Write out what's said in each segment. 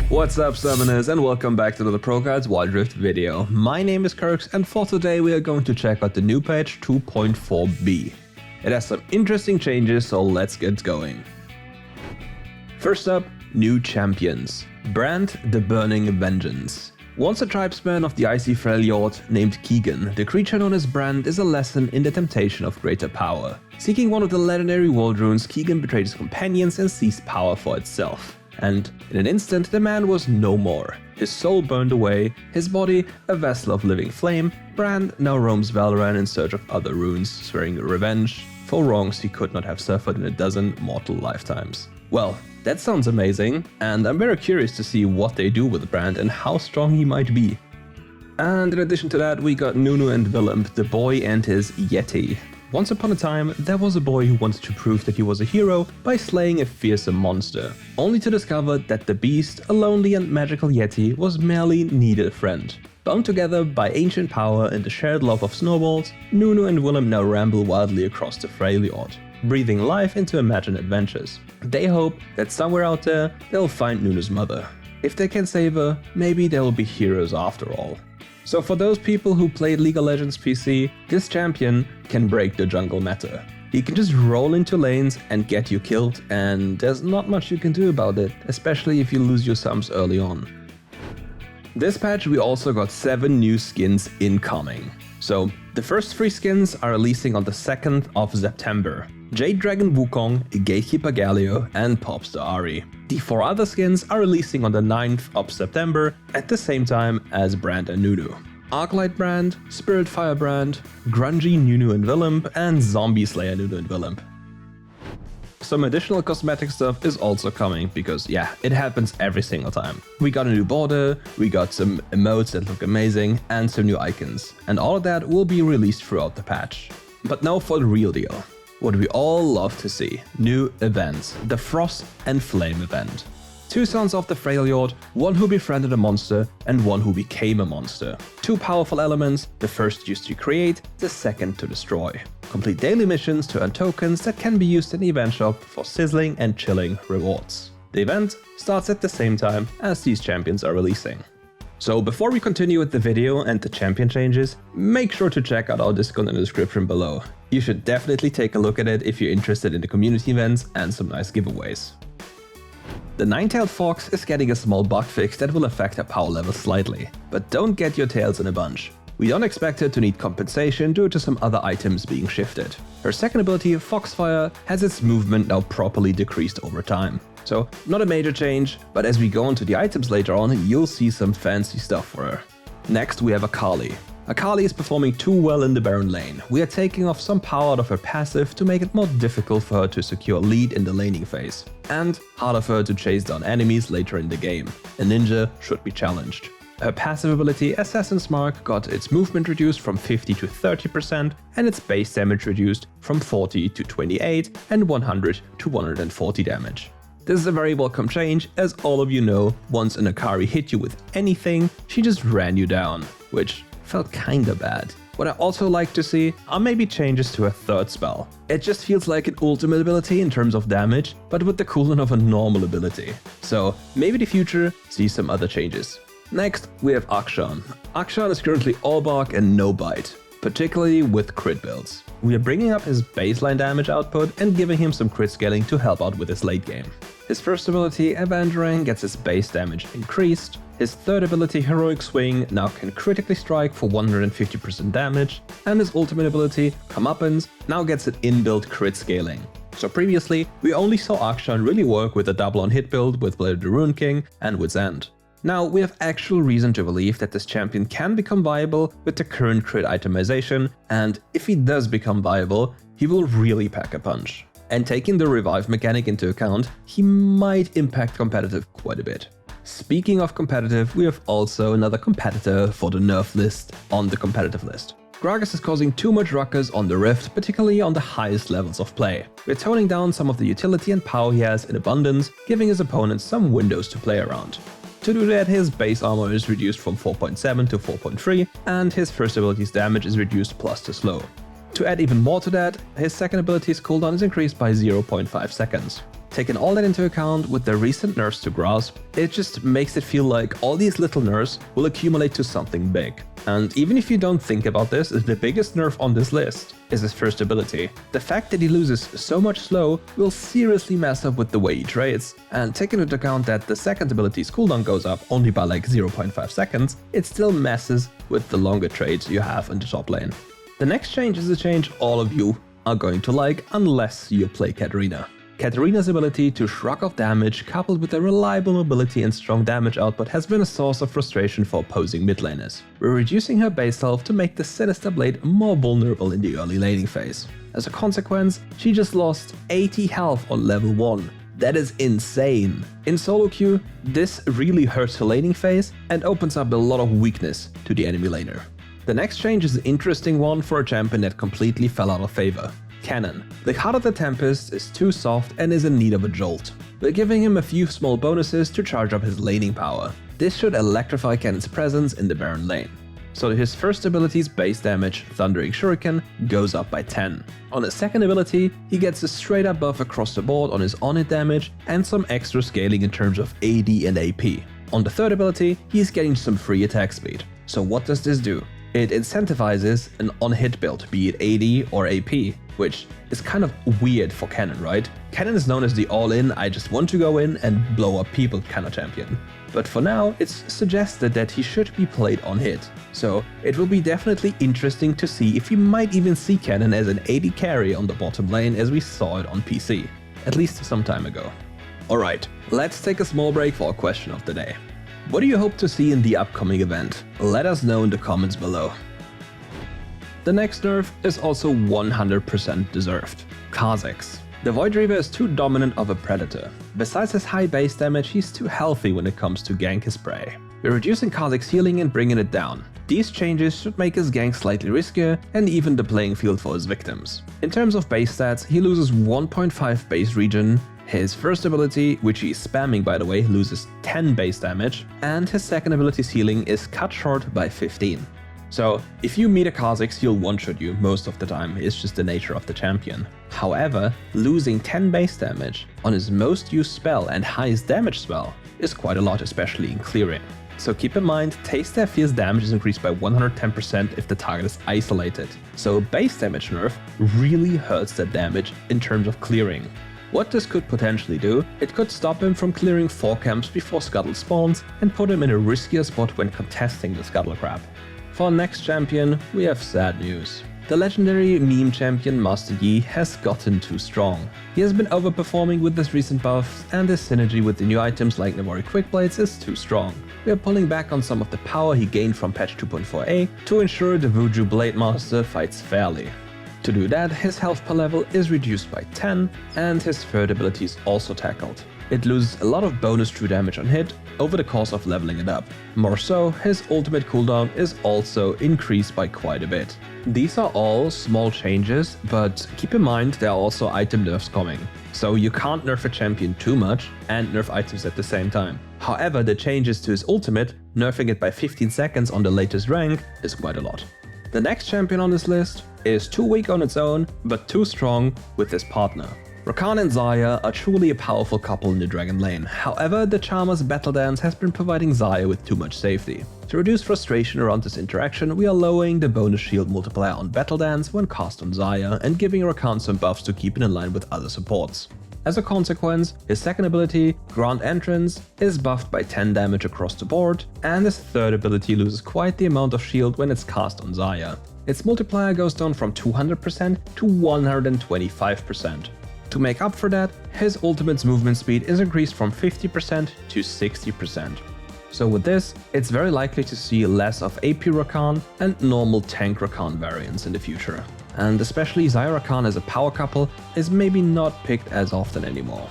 What's up, summoners, and welcome back to another ProGuides Wild Rift video. My name is Kirks, and for today we are going to check out the new patch 2.4b. It has some interesting changes, so let's get going. First up, new champions. Brand the Burning Vengeance. Once a tribesman of the icy Freljord named Keegan, the creature known as Brand is a lesson in the temptation of greater power. Seeking one of the legendary world runes, Keegan betrayed his companions and seized power for itself. And in an instant, the man was no more. His soul burned away, his body a vessel of living flame. Brand now roams Valorant in search of other runes, swearing revenge for wrongs he could not have suffered in a dozen mortal lifetimes. Well, that sounds amazing, and I'm very curious to see what they do with Brand and how strong he might be. And in addition to that, we got Nunu and Willump, the boy and his Yeti. Once upon a time, there was a boy who wanted to prove that he was a hero by slaying a fearsome monster, only to discover that the beast, a lonely and magical Yeti, was merely needed a friend. Bound together by ancient power and the shared love of snowballs, Nunu and Willump now ramble wildly across the Freljord, breathing life into imagined adventures. They hope that somewhere out there, they'll find Nunu's mother. If they can save her, maybe they will be heroes after all. So for those people who played League of Legends PC, this champion can break the jungle meta. He can just roll into lanes and get you killed, and there's not much you can do about it, especially if you lose your sums early on. This patch we also got 7 new skins incoming. So the first 3 skins are releasing on the 2nd of September. Jade Dragon Wukong, Gatekeeper Galio, and Popstar Ari. The 4 other skins are releasing on the 9th of September at the same time as Brand and Nunu. Arclight Brand, Spiritfire Brand, Grungy Nunu and Willump, and Zombie Slayer Nunu and Willump. Some additional cosmetic stuff is also coming because yeah, it happens every single time. We got a new border, we got some emotes that look amazing, and some new icons. And all of that will be released throughout the patch. But now for the real deal. What we all love to see, new events, the Frost and Flame event. 2 sons of the Freljord, one who befriended a monster and one who became a monster. 2 powerful elements, the first used to create, the second to destroy. Complete daily missions to earn tokens that can be used in the event shop for sizzling and chilling rewards. The event starts at the same time as these champions are releasing. So before we continue with the video and the champion changes, make sure to check out our Discord in the description below. You should definitely take a look at it if you're interested in the community events and some nice giveaways. The Nine-Tailed Fox is getting a small bug fix that will affect her power level slightly, but don't get your tails in a bunch. We don't expect her to need compensation due to some other items being shifted. Her second ability, Foxfire, has its movement now properly decreased over time. So not a major change, but as we go into the items later on, you'll see some fancy stuff for her. Next we have Akali. Akali is performing too well in the Baron lane. We are taking off some power out of her passive to make it more difficult for her to secure lead in the laning phase, and harder for her to chase down enemies later in the game. A ninja should be challenged. Her passive ability, Assassin's Mark, got its movement reduced from 50 to 30% and its base damage reduced from 40 to 28 and 100 to 140 damage. This is a very welcome change, as all of you know, once an Akari hit you with anything, she just ran you down, which felt kinda bad. What I also like to see are maybe changes to her third spell. It just feels like an ultimate ability in terms of damage, but with the cooldown of a normal ability. So maybe the future sees some other changes. Next, we have Akshan. Akshan is currently all bark and no bite, particularly with crit builds. We are bringing up his baseline damage output and giving him some crit scaling to help out with his late game. His first ability, Avengering, gets his base damage increased. His third ability, Heroic Swing, now can critically strike for 150% damage, and his ultimate ability, Comeuppance, now gets an inbuilt crit scaling. So previously, we only saw Akshan really work with a double on hit build with Blade of the Rune King and Wit's End. Now, we have actual reason to believe that this champion can become viable with the current crit itemization, and if he does become viable, he will really pack a punch. And taking the revive mechanic into account, he might impact competitive quite a bit. Speaking of competitive, we have also another competitor for the nerf list on the competitive list. Gragas is causing too much ruckus on the Rift, particularly on the highest levels of play. We're toning down some of the utility and power he has in abundance, giving his opponents some windows to play around. To do that, his base armor is reduced from 4.7 to 4.3, and his first ability's damage is reduced plus to slow. To add even more to that, his second ability's cooldown is increased by 0.5 seconds. Taking all that into account with the recent nerfs to Grasp, it just makes it feel like all these little nerfs will accumulate to something big. And even if you don't think about this, the biggest nerf on this list is his first ability. The fact that he loses so much slow will seriously mess up with the way he trades, and taking into account that the second ability's cooldown goes up only by like 0.5 seconds, it still messes with the longer trades you have in the top lane. The next change is a change all of you are going to like unless you play Katarina. Katarina's ability to shrug off damage coupled with a reliable mobility and strong damage output has been a source of frustration for opposing mid laners. We're reducing her base health to make the Sinister Blade more vulnerable in the early laning phase. As a consequence, she just lost 80 health on level 1. That is insane. In solo queue, this really hurts her laning phase and opens up a lot of weakness to the enemy laner. The next change is an interesting one for a champion that completely fell out of favor. Cannon. The Heart of the Tempest is too soft and is in need of a jolt. We're giving him a few small bonuses to charge up his laning power. This should electrify Cannon's presence in the Baron lane. So his first ability's base damage, Thundering Shuriken, goes up by 10. On his second ability, he gets a straight up buff across the board on his on-hit damage and some extra scaling in terms of AD and AP. On the third ability, he's getting some free attack speed. So what does this do? It incentivizes an on-hit build, be it AD or AP, which is kind of weird for Cannon, right? Cannon is known as the all-in, I just want to go in and blow up people kind of champion. But for now, it's suggested that he should be played on hit. So it will be definitely interesting to see if we might even see Cannon as an AD carry on the bottom lane as we saw it on PC, at least some time ago. Alright, let's take a small break for a question of the day. What do you hope to see in the upcoming event? Let us know in the comments below. The next nerf is also 100% deserved. Kha'Zix. The Void Reaver is too dominant of a predator. Besides his high base damage, he's too healthy when it comes to gank his prey. We're reducing Kha'Zix's healing and bringing it down. These changes should make his gank slightly riskier and even the playing field for his victims. In terms of base stats, he loses 1.5 base regen, his first ability, which he's spamming by the way, loses 10 base damage, and his second ability's healing is cut short by 15. So if you meet a Kha'Zix, he'll one-shot you most of the time, it's just the nature of the champion. However, losing 10 base damage on his most used spell and highest damage spell is quite a lot, especially in clearing. So keep in mind, Taste Their Fear's damage is increased by 110% if the target is isolated. So base damage nerf really hurts that damage in terms of clearing. What this could potentially do, it could stop him from clearing 4 camps before Scuttle spawns and put him in a riskier spot when contesting the Scuttle Crab. For our next champion, we have sad news. The legendary meme champion Master Yi has gotten too strong. He has been overperforming with his recent buffs, and his synergy with the new items like Navori Quickblades is too strong. We are pulling back on some of the power he gained from patch 2.4a to ensure the Vuju Blade Master fights fairly. To do that, his health per level is reduced by 10, and his third ability is also tackled. It loses a lot of bonus true damage on hit over the course of leveling it up. More so, his ultimate cooldown is also increased by quite a bit. These are all small changes, but keep in mind there are also item nerfs coming. So you can't nerf a champion too much and nerf items at the same time. However, the changes to his ultimate, nerfing it by 15 seconds on the latest rank, is quite a lot. The next champion on this list is too weak on its own, but too strong with his partner. Rakan and Xayah are truly a powerful couple in the Dragon lane, however the Charmer's Battle Dance has been providing Xayah with too much safety. To reduce frustration around this interaction, we are lowering the bonus shield multiplier on Battle Dance when cast on Xayah and giving Rakan some buffs to keep it in line with other supports. As a consequence, his second ability, Grand Entrance, is buffed by 10 damage across the board, and his third ability loses quite the amount of shield when it's cast on Xayah. Its multiplier goes down from 200% to 125%. To make up for that, his ultimate's movement speed is increased from 50% to 60%. So with this, it's very likely to see less of AP Rakan and normal tank Rakan variants in the future. And especially Xayah Rakan as a power couple is maybe not picked as often anymore.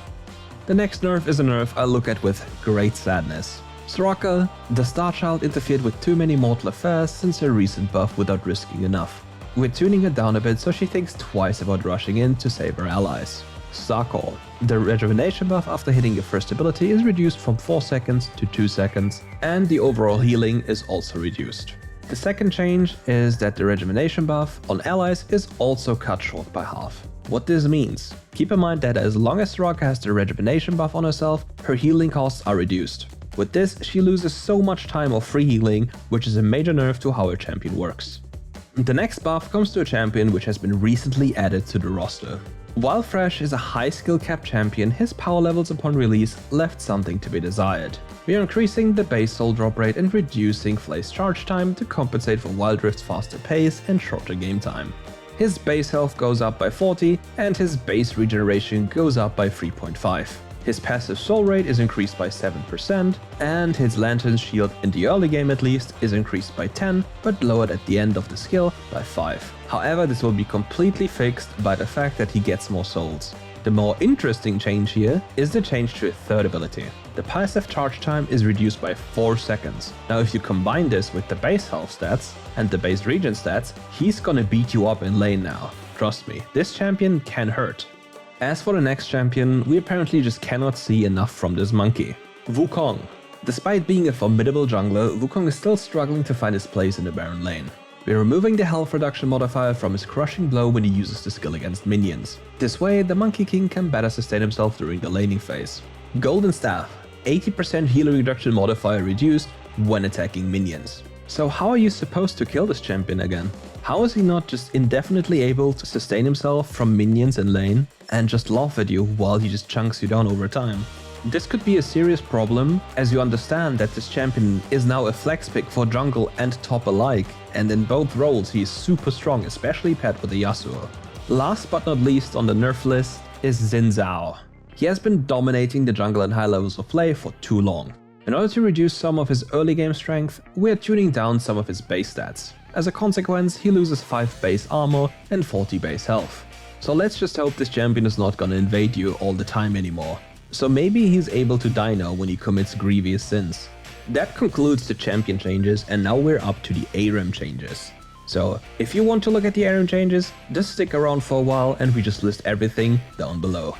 The next nerf is a nerf I look at with great sadness. Soraka, the Star Child, interfered with too many mortal affairs since her recent buff without risking enough. We're tuning her down a bit so she thinks twice about rushing in to save her allies. Sarkor. The rejuvenation buff after hitting your first ability is reduced from 4 seconds to 2 seconds, and the overall healing is also reduced. The second change is that the rejuvenation buff on allies is also cut short by half. What this means: keep in mind that as long as Soraka has the rejuvenation buff on herself, her healing costs are reduced. With this, she loses so much time of free healing, which is a major nerf to how her champion works. The next buff comes to a champion which has been recently added to the roster. While Fresh is a high skill cap champion, his power levels upon release left something to be desired. We are increasing the base soul drop rate and reducing Flay's charge time to compensate for Wild Rift's faster pace and shorter game time. His base health goes up by 40 and his base regeneration goes up by 3.5. His passive soul rate is increased by 7%, and his Lantern's shield, in the early game at least, is increased by 10, but lowered at the end of the skill by 5. However, this will be completely fixed by the fact that he gets more souls. The more interesting change here is the change to a third ability. The passive charge time is reduced by 4 seconds. Now if you combine this with the base health stats and the base regen stats, he's gonna beat you up in lane now. Trust me, this champion can hurt. As for the next champion, we apparently just cannot see enough from this monkey. Wukong. Despite being a formidable jungler, Wukong is still struggling to find his place in the Baron lane. We're removing the health reduction modifier from his crushing blow when he uses the skill against minions. This way, the Monkey King can better sustain himself during the laning phase. Golden Staff. 80% healing reduction modifier reduced when attacking minions. So how are you supposed to kill this champion again? How is he not just indefinitely able to sustain himself from minions in lane and just laugh at you while he just chunks you down over time? This could be a serious problem, as you understand that this champion is now a flex pick for jungle and top alike, and in both roles he is super strong, especially paired with the Yasuo. Last but not least on the nerf list is Xin Zhao. He has been dominating the jungle and high levels of play for too long. In order to reduce some of his early game strength, we are tuning down some of his base stats. As a consequence, he loses 5 base armor and 40 base health. So let's just hope this champion is not gonna invade you all the time anymore. So maybe he's able to die now when he commits grievous sins. That concludes the champion changes, and now we're up to the ARAM changes. So if you want to look at the ARAM changes, just stick around for a while and we just list everything down below.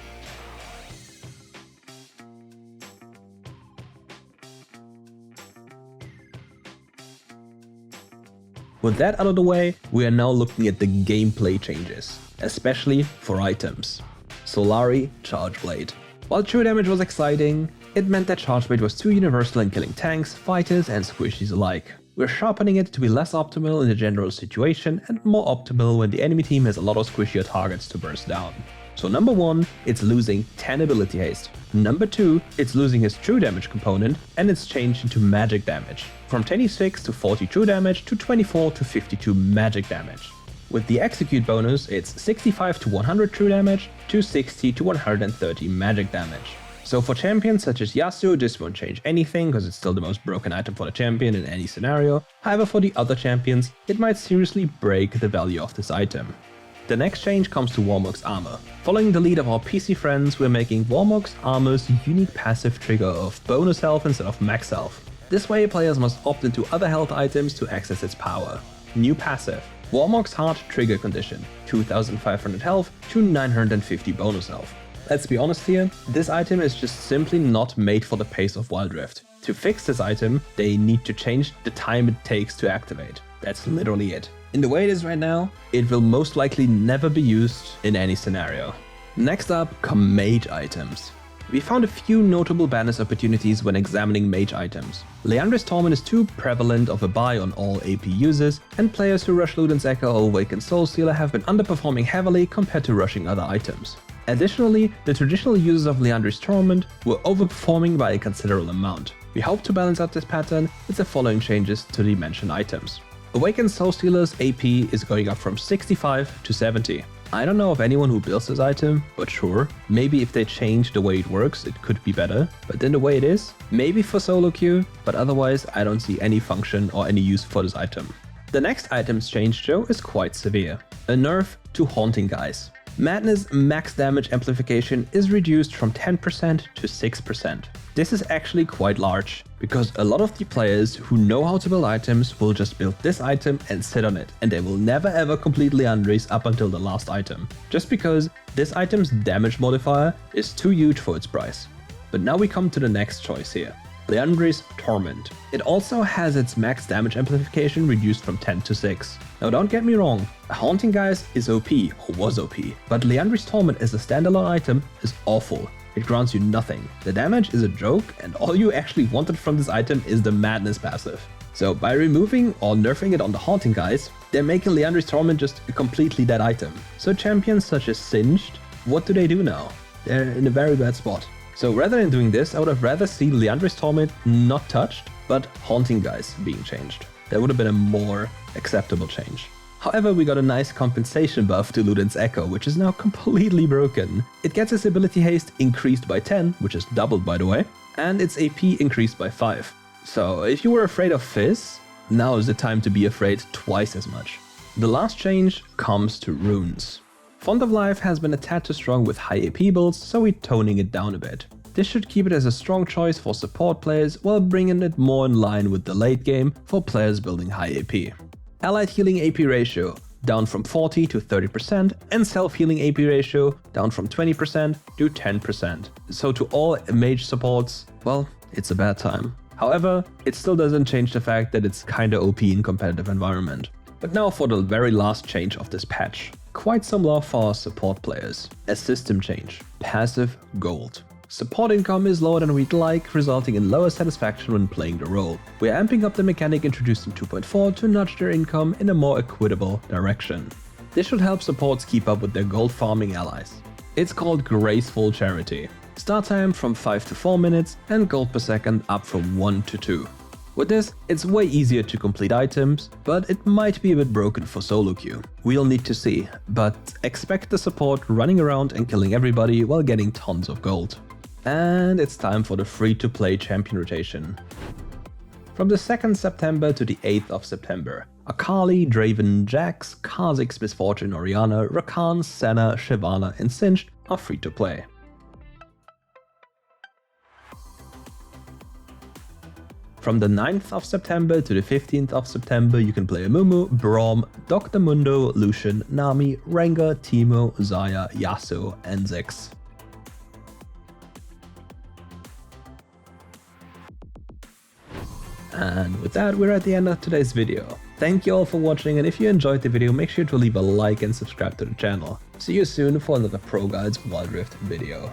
With that out of the way, we are now looking at the gameplay changes, especially for items. Solari Charge Blade. While true damage was exciting, it meant that Charge Blade was too universal in killing tanks, fighters and squishies alike. We're sharpening it to be less optimal in the general situation and more optimal when the enemy team has a lot of squishier targets to burst down. So number 1, it's losing 10 ability haste. Number 2, it's losing his true damage component and it's changed into magic damage. From 26 to 40 true damage to 24 to 52 magic damage. With the execute bonus, it's 65 to 100 true damage to 60 to 130 magic damage. So for champions such as Yasuo, this won't change anything because it's still the most broken item for the champion in any scenario. However, for the other champions, it might seriously break the value of this item. The next change comes to Warmog's armor. Following the lead of our PC friends, we're making Warmog's armor's unique passive trigger of bonus health instead of max health. This way players must opt into other health items to access its power. New passive. Warmog's Heart Trigger Condition. 2500 health to 950 bonus health. Let's be honest here, this item is just simply not made for the pace of Wild Rift. To fix this item, they need to change the time it takes to activate. That's literally it. In the way it is right now, it will most likely never be used in any scenario. Next up come mage items. We found a few notable banners opportunities when examining mage items. Liandry's Torment is too prevalent of a buy on all AP users, and players who rush Luden's Echo or Awakened Soulstealer have been underperforming heavily compared to rushing other items. Additionally, the traditional users of Liandry's Torment were overperforming by a considerable amount. We hope to balance out this pattern with the following changes to the mentioned items. Awakened Soulstealer's AP is going up from 65 to 70. I don't know of anyone who builds this item, but sure, maybe if they change the way it works, it could be better. But in the way it is, maybe for solo queue, but otherwise I don't see any function or any use for this item. The next item's change though is quite severe. A nerf to Haunting Guys. Madness max damage amplification is reduced from 10% to 6%. This is actually quite large, because a lot of the players who know how to build items will just build this item and sit on it, and they will never ever complete Liandry's up until the last item, just because this item's damage modifier is too huge for its price. But now we come to the next choice here. Liandry's Torment. It also has its max damage amplification reduced from 10 to 6. Now don't get me wrong, Haunting Guys is OP, or was OP, but Liandry's Torment as a standalone item is awful. It grants you nothing. The damage is a joke, and all you actually wanted from this item is the Madness passive. So by removing or nerfing it on the Haunting Guys, they're making Liandry's Torment just a completely dead item. So champions such as Singed, what do they do now? They're in a very bad spot. So rather than doing this, I would have rather seen Liandry's Torment not touched, but Haunting Guys being changed. That would have been a more acceptable change. However, we got a nice compensation buff to Luden's Echo, which is now completely broken. It gets its ability haste increased by 10, which is doubled by the way, and its AP increased by 5. So if you were afraid of Fizz, now is the time to be afraid twice as much. The last change comes to runes. Font of Life has been a tad too strong with high AP builds, so we're toning it down a bit. This should keep it as a strong choice for support players while bringing it more in line with the late game for players building high AP. Allied healing AP ratio down from 40 to 30%, and self-healing AP ratio down from 20% to 10%. So to all mage supports, well, it's a bad time. However, it still doesn't change the fact that it's kinda OP in competitive environment. But now for the very last change of this patch. Quite similar for support players. A system change. Passive gold. Support income is lower than we'd like, resulting in lower satisfaction when playing the role. We're amping up the mechanic introduced in 2.4 to nudge their income in a more equitable direction. This should help supports keep up with their gold farming allies. It's called Graceful Charity. Start time from 5 to 4 minutes and gold per second up from 1 to 2. With this, it's way easier to complete items, but it might be a bit broken for solo queue. We'll need to see, but expect the support running around and killing everybody while getting tons of gold. And it's time for the free-to-play champion rotation. From the 2nd September to the 8th of September, Akali, Draven, Jax, Kha'Zix, Misfortune, Orianna, Rakan, Senna, Shyvana and Singed are free-to-play. From the 9th of September to the 15th of September, you can play Amumu, Braum, Dr. Mundo, Lucian, Nami, Rengar, Teemo, Xayah, Yasuo, and Ziggs. And with that, we're at the end of today's video. Thank you all for watching, and if you enjoyed the video, make sure to leave a like and subscribe to the channel. See you soon for another ProGuides Wild Rift video.